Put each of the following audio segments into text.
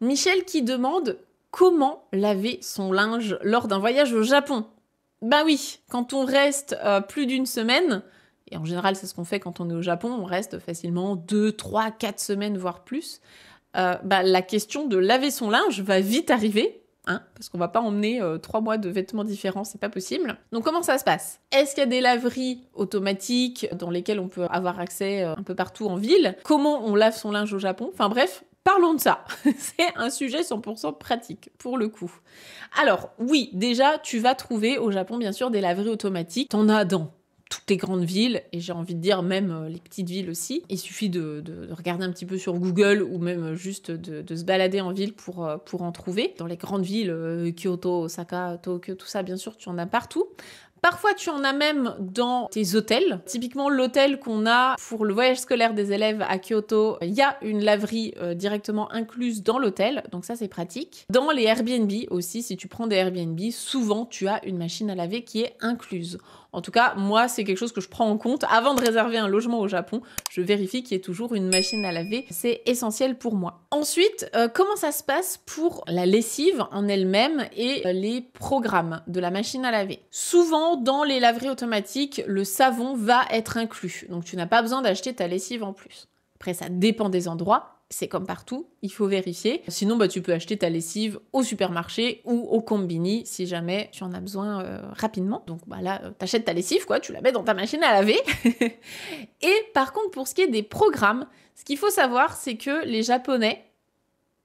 Michel qui demande comment laver son linge lors d'un voyage au Japon. Ben oui, quand on reste plus d'une semaine, et en général c'est ce qu'on fait quand on est au Japon, on reste facilement 2, 3, 4 semaines, voire plus, la question de laver son linge va vite arriver, hein, parce qu'on va pas emmener 3 mois de vêtements différents, c'est pas possible. Donc comment ça se passe? Est-ce qu'il y a des laveries automatiques dans lesquelles on peut avoir accès un peu partout en ville? Comment on lave son linge au Japon? Enfin bref, parlons de ça. C'est un sujet 100% pratique, pour le coup. Alors, oui, déjà, tu vas trouver au Japon, bien sûr, des laveries automatiques. T'en as dans toutes les grandes villes, et j'ai envie de dire même les petites villes aussi. Il suffit de regarder un petit peu sur Google, ou même juste de se balader en ville pour en trouver. Dans les grandes villes, Kyoto, Osaka, Tokyo, tout ça, bien sûr, tu en as partout. Parfois, tu en as même dans tes hôtels. Typiquement, l'hôtel qu'on a pour le voyage scolaire des élèves à Kyoto, il y a une laverie directement incluse dans l'hôtel, donc ça, c'est pratique. Dans les Airbnb aussi, si tu prends des Airbnb, souvent, tu as une machine à laver qui est incluse. En tout cas, moi, c'est quelque chose que je prends en compte. Avant de réserver un logement au Japon, je vérifie qu'il y ait toujours une machine à laver. C'est essentiel pour moi. Ensuite, comment ça se passe pour la lessive en elle-même et les programmes de la machine à laver? Souvent, dans les laveries automatiques, le savon va être inclus. Donc, tu n'as pas besoin d'acheter ta lessive en plus. Après, ça dépend des endroits. C'est comme partout, il faut vérifier. Sinon, tu peux acheter ta lessive au supermarché ou au combini si jamais tu en as besoin rapidement. Donc là, t'achètes ta lessive, quoi, tu la mets dans ta machine à laver. Et par contre, pour ce qui est des programmes, ce qu'il faut savoir, c'est que les Japonais,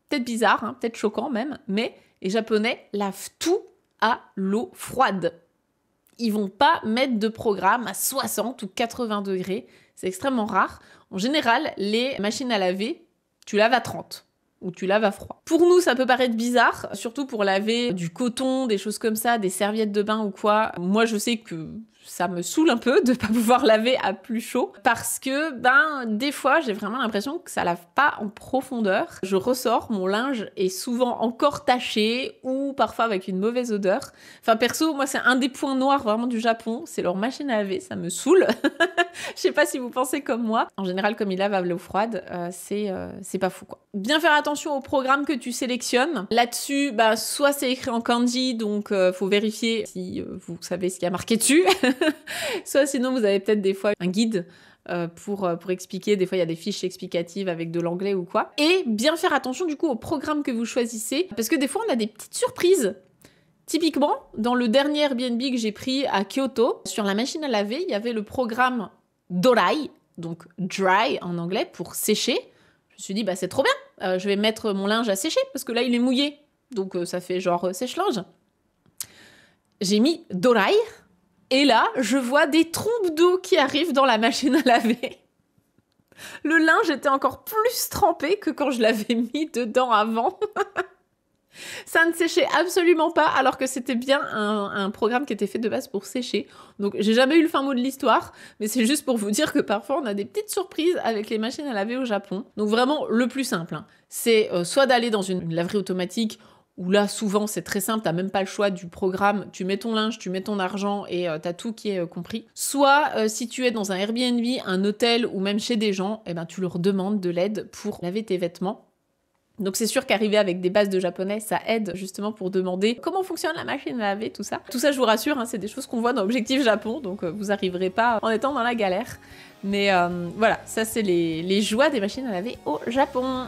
peut-être bizarre, hein, peut-être choquant même, mais les Japonais lavent tout à l'eau froide. Ils vont pas mettre de programme à 60 ou 80 degrés. C'est extrêmement rare. En général, les machines à laver, tu laves à 30 ou tu laves à froid. Pour nous, ça peut paraître bizarre, surtout pour laver du coton, des choses comme ça, des serviettes de bain ou quoi. Moi, je sais que ça me saoule un peu de pas pouvoir laver à plus chaud parce que, des fois, j'ai vraiment l'impression que ça lave pas en profondeur. Je ressors, mon linge est souvent encore taché ou parfois avec une mauvaise odeur. Enfin, perso, moi, c'est un des points noirs vraiment du Japon, c'est leur machine à laver, ça me saoule. Je sais pas si vous pensez comme moi. En général, comme ils lavent à l'eau froide, c'est pas fou, quoi. Bien faire attention au programme que tu sélectionnes. Là-dessus, soit c'est écrit en kanji, donc faut vérifier si vous savez ce qu'il y a marqué dessus. Soit sinon, vous avez peut-être des fois un guide pour expliquer. Des fois, il y a des fiches explicatives avec de l'anglais ou quoi. Et bien faire attention, du coup, au programme que vous choisissez. Parce que des fois, on a des petites surprises. Typiquement, dans le dernier Airbnb que j'ai pris à Kyoto, sur la machine à laver, il y avait le programme Dorai, donc dry en anglais, pour sécher. Je me suis dit, c'est trop bien, je vais mettre mon linge à sécher, parce que là, il est mouillé. Donc, ça fait genre sèche-linge. J'ai mis Dorai, et là, je vois des trompes d'eau qui arrivent dans la machine à laver. Le linge était encore plus trempé que quand je l'avais mis dedans avant. Ça ne séchait absolument pas, alors que c'était bien un programme qui était fait de base pour sécher. Donc j'ai jamais eu le fin mot de l'histoire, mais c'est juste pour vous dire que parfois on a des petites surprises avec les machines à laver au Japon. Donc vraiment le plus simple, hein, c'est soit d'aller dans une laverie automatique, où là souvent c'est très simple, t'as même pas le choix du programme, tu mets ton linge, tu mets ton argent et t'as tout qui est compris. Soit si tu es dans un Airbnb, un hôtel ou même chez des gens, tu leur demandes de l'aide pour laver tes vêtements. Donc c'est sûr qu'arriver avec des bases de japonais, ça aide justement pour demander comment fonctionne la machine à laver, tout ça. Tout ça, je vous rassure, hein, c'est des choses qu'on voit dans Objectif Japon, donc vous arriverez pas en étant dans la galère. Mais voilà, ça c'est les joies des machines à laver au Japon.